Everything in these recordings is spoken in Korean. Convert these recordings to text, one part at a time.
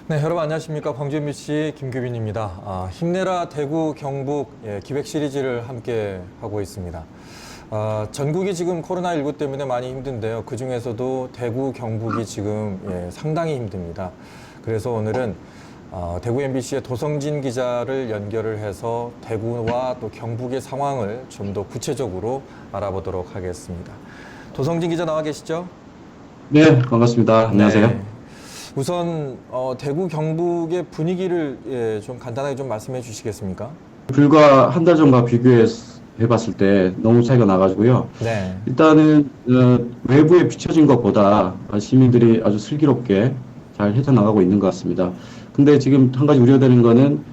네, 여러분 안녕하십니까. 광주 MBC 김규빈입니다. 힘내라 대구 경북 기획 시리즈를 함께 하고 있습니다. 전국이 지금 코로나19 때문에 많이 힘든데요. 그 중에서도 대구 경북이 지금 상당히 힘듭니다. 그래서 오늘은 대구 MBC의 도성진 기자를 연결을 해서 대구와 또 경북의 상황을 좀 더 구체적으로 알아보도록 하겠습니다. 도성진 기자 나와 계시죠? 네, 반갑습니다. 안녕하세요. 네. 우선 대구 경북의 분위기를 좀 간단하게 좀 말씀해 주시겠습니까? 불과 한 달 전과 비교해 봤을 때 너무 차이가 나가지고요. 네. 일단은 외부에 비춰진 것보다 시민들이 아주 슬기롭게 잘 헤쳐나가고 있는 것 같습니다. 근데 지금 한 가지 우려되는 거는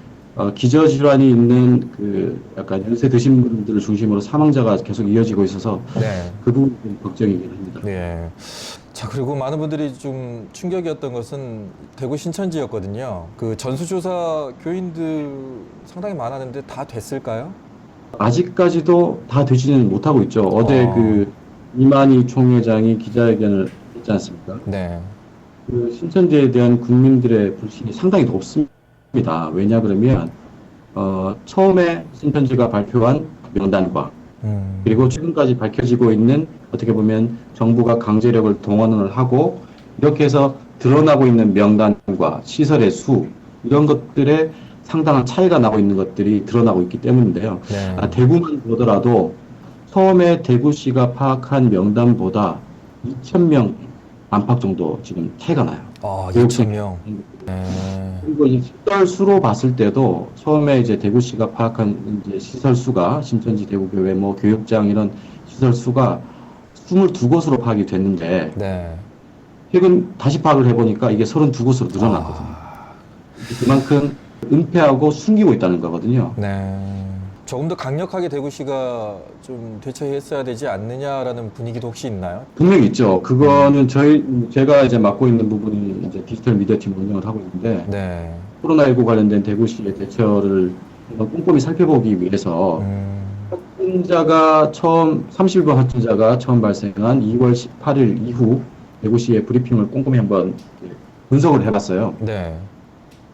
기저질환이 있는 그 약간 연세 드신 분들을 중심으로 사망자가 계속 이어지고 있어서 네. 그 부분이 좀 걱정이긴 합니다. 네. 자, 그리고 많은 분들이 좀 충격이었던 것은 대구 신천지였거든요. 그 전수조사 교인들 상당히 많았는데 다 됐을까요? 아직까지도 다 되지는 못하고 있죠. 어제 그 이만희 총회장이 기자회견을 했지 않습니까? 네. 그 신천지에 대한 국민들의 불신이 상당히 높습니다. 왜냐 그러면 처음에 신천지가 발표한 명단과 그리고 최근까지 밝혀지고 있는 어떻게 보면 정부가 강제력을 동원을 하고 이렇게 해서 드러나고 있는 명단과 시설의 수 이런 것들에 상당한 차이가 나고 있는 것들이 드러나고 있기 때문인데요. 네. 대구만 보더라도 처음에 대구시가 파악한 명단보다 2,000명 안팎 정도 지금 차이가 나요. 2,000명. 네. 그리고 이 시설 수로 봤을 때도 처음에 이제 대구시가 파악한 이제 시설 수가 신천지 대구교회 뭐 교육장 이런 시설 수가 22곳으로 파악이 됐는데 네. 최근 다시 파악을 해보니까 이게 32곳으로 늘어났거든요. 그만큼 은폐하고 숨기고 있다는 거거든요. 네. 조금 더 강력하게 대구시가 좀 대처했어야 되지 않느냐라는 분위기도 혹시 있나요? 분명히 있죠. 그거는 제가 이제 맡고 있는 부분이 이제 디지털 미디어팀 운영을 하고 있는데 네. 코로나19 관련된 대구시의 대처를 꼼꼼히 살펴보기 위해서 확진자가 30번 확진자가 처음 발생한 2월 18일 이후 대구시의 브리핑을 꼼꼼히 한번 분석을 해봤어요. 네.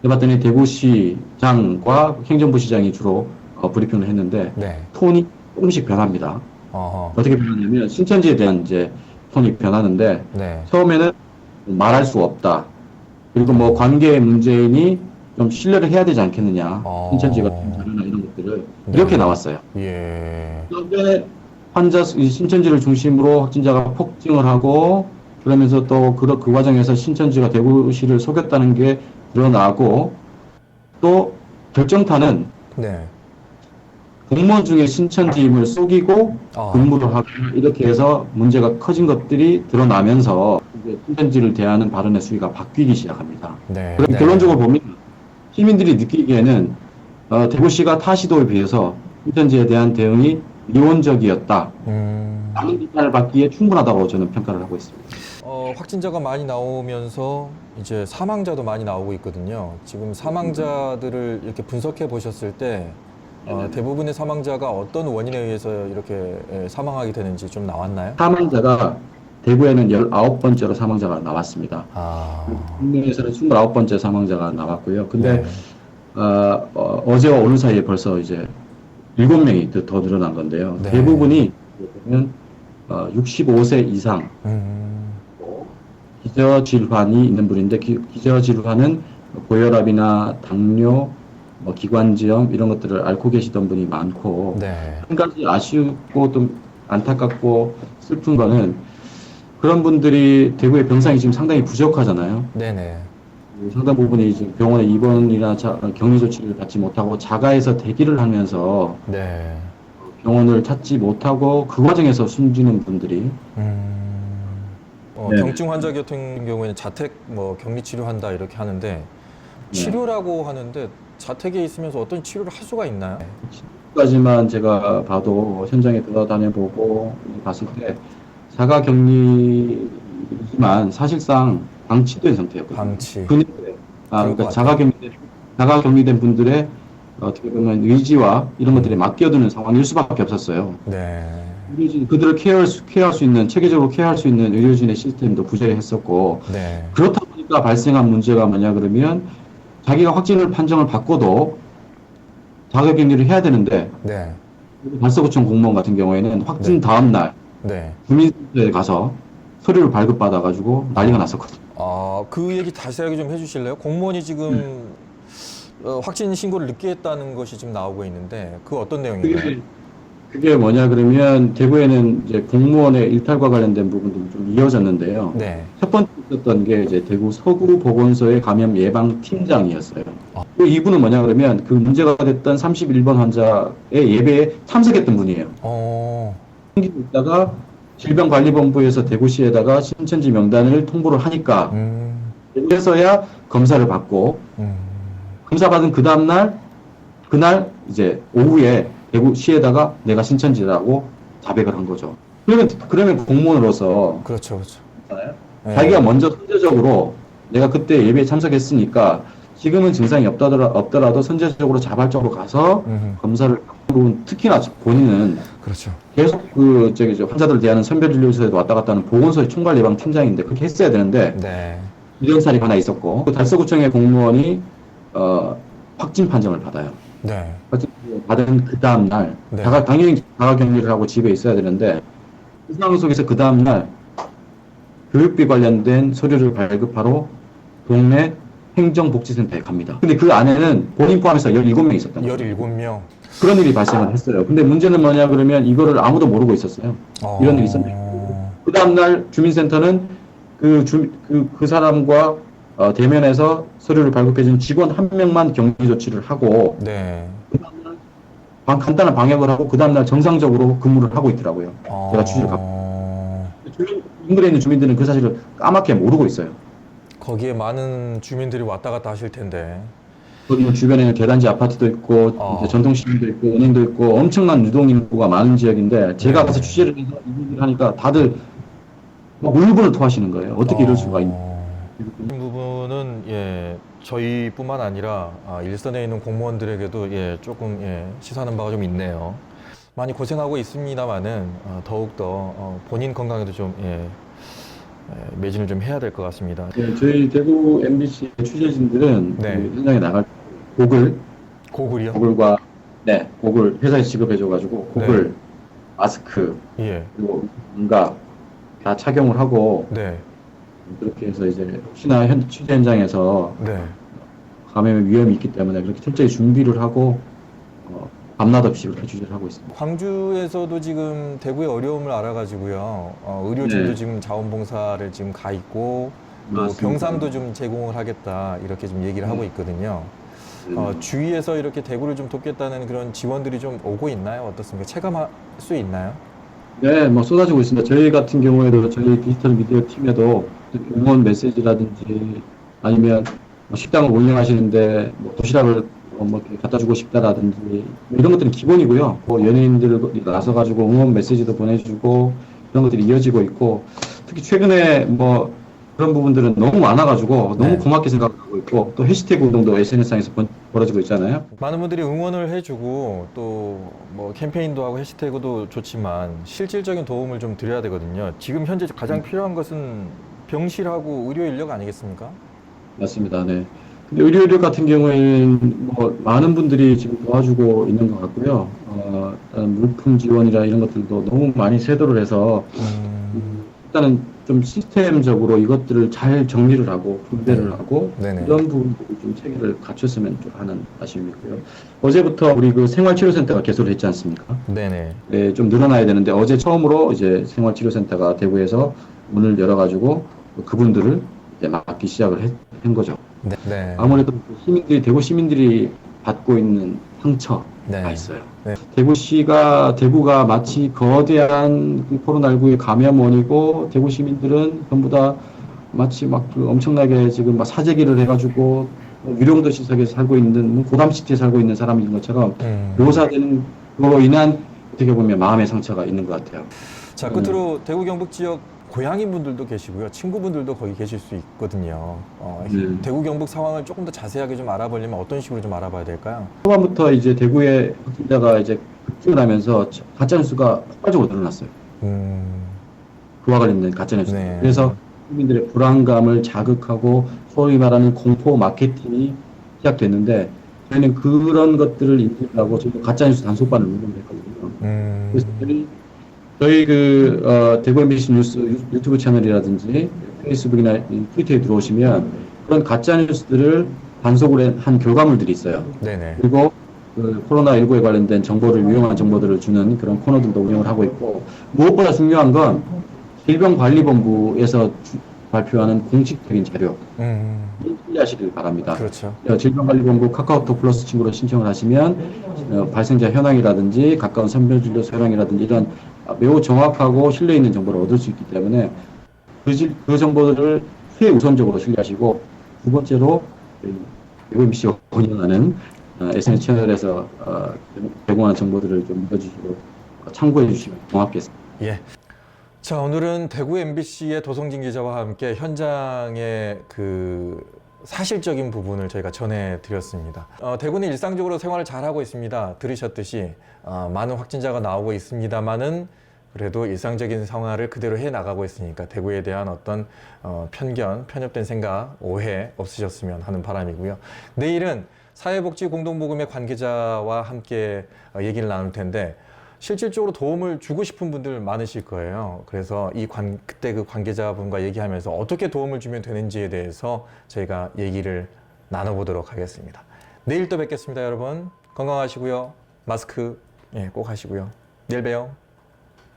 해봤더니 대구시장과 행정부 시장이 주로 브리핑을 했는데 네. 톤이 조금씩 변합니다. 어허. 어떻게 변하냐면 신천지에 대한 이제 톤이 변하는데 네. 처음에는 말할 수 없다. 그리고 뭐 관계 문재인이 좀 신뢰를 해야 되지 않겠느냐. 신천지가 좀 다르나 이런 것들을 이렇게 나왔어요. 예. 그런데 신천지를 중심으로 확진자가 폭증을 하고 그러면서 또 그 과정에서 신천지가 대구시를 속였다는 게 드러나고 또 결정타는 네. 공무원 중에 신천지임을 속이고 근무를 하고 이렇게 해서 문제가 커진 것들이 드러나면서 이제 신천지를 대하는 발언의 수위가 바뀌기 시작합니다. 네. 그럼 결론적으로 보면 시민들이 느끼기에는 대구시가 타 시도에 비해서 신천지에 대한 대응이 미온적이었다. 많은 비판을 받기에 충분하다고 저는 평가를 하고 있습니다. 확진자가 많이 나오면서 이제 사망자도 많이 나오고 있거든요. 지금 사망자들을 이렇게 분석해 보셨을 때 대부분의 사망자가 어떤 원인에 의해서 이렇게 사망하게 되는지 좀 나왔나요? 사망자가 대구에는 19번째로 사망자가 나왔습니다. 국내에서는 29번째 사망자가 나왔고요. 근데 어제와 오늘 사이에 벌써 이제 7명이 더 늘어난 건데요. 네. 대부분이 보면 65세 이상 기저질환이 있는 분인데 기저질환은 고혈압이나 당뇨, 기관지염 이런 것들을 앓고 계시던 분이 많고 네. 한 가지 아쉽고 좀 안타깝고 슬픈 거는 그런 분들이 대구의 병상이 지금 상당히 부족하잖아요. 네네. 상당 부분이 지금 병원에 입원이나 격리 조치를 받지 못하고 자가에서 대기를 하면서 네. 병원을 찾지 못하고 그 과정에서 숨지는 분들이 네. 경증 환자 같은 경우에는 자택 격리 치료한다 이렇게 하는데 치료라고 하는데 자택에 있으면서 어떤 치료를 할 수가 있나요? 까지만 제가 봐도 현장에 돌아다녀보고 봤을 때 자가 격리지만 사실상 방치된 상태였거든요. 방치. 그러니까 자가 격리된 분들의 어떻게 보면 의지와 이런 것들에 맡겨두는 상황일 수밖에 없었어요. 네. 그들을 케어할 수 있는 체계적으로 케어할 수 있는 의료진의 시스템도 부재했었고 네. 그렇다 보니까 보니까 발생한 문제가 뭐냐 그러면 자기가 확진을 판정을 받고도 자가격리를 해야 되는데 네. 달서구청 공무원 같은 경우에는 확진 네. 다음 날 네. 주민센터에 가서 서류를 발급받아가지고 난리가 났었거든요. 그 얘기 자세하게 좀 해주실래요? 공무원이 지금 확진 신고를 늦게 했다는 것이 지금 나오고 있는데 그 어떤 내용인가요? 그게 뭐냐 그러면 대구에는 이제 공무원의 일탈과 관련된 부분들이 좀 이어졌는데요. 네. 첫 번째 있었던 게 이제 대구 서구 보건소의 감염 예방 팀장이었어요. 그 이분은 뭐냐 그러면 그 문제가 됐던 31번 환자의 예배에 참석했던 분이에요. 숨기고 있다가 질병관리본부에서 대구시에다가 신천지 명단을 통보를 하니까 그래서야 검사를 받고 검사 받은 그 다음날 그날 이제 오후에 대구시에다가 내가 신천지라고 자백을 한 거죠. 그러면 공무원으로서 그렇죠, 그렇죠. 네. 자기가 먼저 선제적으로 내가 그때 예배에 참석했으니까 지금은 증상이 없더라도 선제적으로 자발적으로 가서 검사를 받고 특히나 본인은 그렇죠. 계속 환자들 대하는 선별진료소에도 왔다 갔다 하는 보건소의 총괄 예방 팀장인데 그렇게 했어야 되는데 네. 이런 사례 하나 있었고 달서구청의 공무원이 확진 판정을 받아요. 네. 받은 그 다음 날 네. 당연히 자가격리를 하고 집에 있어야 되는데 그 상황 속에서 그 다음 날 교육비 관련된 서류를 발급하러 동네 행정복지센터에 갑니다. 근데 그 안에는 본인 포함해서 17명이 있었던 거예요. 17명. 그런 일이 발생을 했어요. 근데 문제는 뭐냐 그러면 이거를 아무도 모르고 있었어요. 이런 일이 있었네요. 그 다음날 주민센터는 그 사람과 대면해서 서류를 발급해준 직원 한 명만 격리 조치를 하고 네. 그 다음날 간단한 방역을 하고 그 다음날 정상적으로 근무를 하고 있더라고요. 제가 취재를 갖고. 인근에 있는 주민들은 그 사실을 까맣게 모르고 있어요. 거기에 많은 주민들이 왔다 갔다 하실 텐데. 거기 주변에는 계단지 아파트도 있고 이제 전통시설도 있고 은행도 있고 엄청난 유동인구가 많은 지역인데 제가 네. 가서 취재를 해서 이 얘기를 하니까 다들 막 울분을 토하시는 거예요. 어떻게 이럴 수가 있나. 이 부분은 저희뿐만 아니라 일선에 있는 공무원들에게도 조금 시사하는 바가 좀 있네요. 많이 고생하고 있습니다만은 더욱더 본인 건강에도 좀 매진을 좀 해야 될 것 같습니다. 네, 저희 대구 MBC 취재진들은 네. 그 현장에 나갈 때 고글이요? 고글과 고글 회사에서 지급해줘가지고 고글, 네. 마스크 예. 그리고 뭔가 다 착용을 하고 네. 그렇게 해서 이제 혹시나 취재 현장에서 네. 감염의 위험이 있기 때문에 그렇게 철저히 준비를 하고 밤낮 없이 그렇게 취재를 하고 있습니다. 광주에서도 지금 대구의 어려움을 알아가지고요. 의료진도 네. 지금 자원봉사를 지금 가 있고 또 맞습니다. 병상도 좀 제공을 하겠다 이렇게 좀 얘기를 하고 있거든요. 주위에서 이렇게 대구를 좀 돕겠다는 그런 지원들이 좀 오고 있나요? 어떻습니까? 체감할 수 있나요? 네, 뭐 쏟아지고 있습니다. 저희 같은 경우에도 저희 디지털 미디어 팀에도 응원 메시지라든지 아니면 뭐 식당을 운영하시는데 뭐 도시락을 뭐 이렇게 갖다 주고 싶다라든지 뭐 이런 것들은 기본이고요. 뭐 연예인들 나서가지고 응원 메시지도 보내주고 그런 것들이 이어지고 있고 특히 최근에 뭐 그런 부분들은 너무 많아가지고 너무 네. 고맙게 생각하고 있고 또 해시태그 운동도 SNS상에서 벌어지고 있잖아요. 많은 분들이 응원을 해주고 또 뭐 캠페인도 하고 해시태그도 좋지만 실질적인 도움을 좀 드려야 되거든요. 지금 현재 가장 필요한 것은 병실하고 의료 인력 아니겠습니까? 맞습니다. 네. 근데 의료 인력 같은 경우에는 뭐 많은 분들이 지금 도와주고 있는 것 같고요. 일단 물품 지원이라 이런 것들도 너무 많이 세도를 해서 일단은 좀 시스템적으로 이것들을 잘 정리를 하고 분배를 하고 네네. 이런 부분들이 좀 체계를 갖췄으면 좀 하는 아쉬움이 있고요. 어제부터 우리 그 생활치료센터가 개소를 했지 않습니까? 네네. 네, 좀 늘어나야 되는데 어제 처음으로 이제 생활치료센터가 대구에서 문을 열어가지고 그분들을 이제 맡기 시작을 한 거죠. 네. 네. 아무래도 대구 시민들이 받고 있는 상처가 네. 있어요. 네. 대구가 마치 거대한 코로나19의 감염원이고 대구 시민들은 전부 다 마치 막 그 엄청나게 지금 막 사재기를 해가지고 유령도 시설에서 살고 있는 고담시티에 살고 있는 사람인 것처럼 묘사되는 그로 인한 어떻게 보면 마음의 상처가 있는 것 같아요. 자, 끝으로 대구 경북 지역 고향인 분들도 계시고요. 친구분들도 거기 계실 수 있거든요. 대구 경북 상황을 조금 더 자세하게 좀 알아보려면 어떤 식으로 좀 알아봐야 될까요? 초반부터 이제 대구의 확진자가 이제 급증을 하면서 가짜뉴스가 폭발적으로 늘어났어요. 그와 관련된 가짜뉴스. 네. 그래서 국민들의 불안감을 자극하고 소위 말하는 공포 마케팅이 시작됐는데 저희는 그런 것들을 인지하고 저희 가짜뉴스 단속반을 운영했거든요. 그래서 저희 대구 MBC 뉴스 유튜브 채널이라든지 페이스북이나 트위터에 들어오시면 그런 가짜뉴스들을 단속을 한 결과물들이 있어요. 네네. 그리고 코로나19에 관련된 정보를, 유용한 정보들을 주는 그런 코너들도 운영을 하고 있고, 무엇보다 중요한 건 질병관리본부에서 발표하는 공식적인 자료, 신뢰하시길 바랍니다. 그렇죠. 질병관리본부 카카오톡 플러스 친구로 신청을 하시면 발생자 현황이라든지 가까운 선별진료소 현황이라든지 이런 매우 정확하고 신뢰 있는 정보를 얻을 수 있기 때문에 그 정보들을 최우선적으로 신뢰하시고, 두 번째로 MBC가 운영하는 SNS 채널에서 제공하는 정보들을 좀 읽어주시고 참고해 주시면 고맙겠습니다. 예. 자, 오늘은 대구 MBC의 도성진 기자와 함께 현장의 그 사실적인 부분을 저희가 전해드렸습니다. 대구는 일상적으로 생활을 잘하고 있습니다. 들으셨듯이 많은 확진자가 나오고 있습니다만은 그래도 일상적인 생활을 그대로 해나가고 있으니까 대구에 대한 어떤 편견, 편협된 생각, 오해 없으셨으면 하는 바람이고요. 내일은 사회복지공동모금의 관계자와 함께 얘기를 나눌 텐데 실질적으로 도움을 주고 싶은 분들 많으실 거예요. 그래서 그때 그 관계자분과 얘기하면서 어떻게 도움을 주면 되는지에 대해서 저희가 얘기를 나눠보도록 하겠습니다. 내일 또 뵙겠습니다, 여러분. 건강하시고요. 마스크 꼭 하시고요. 내일 봬요.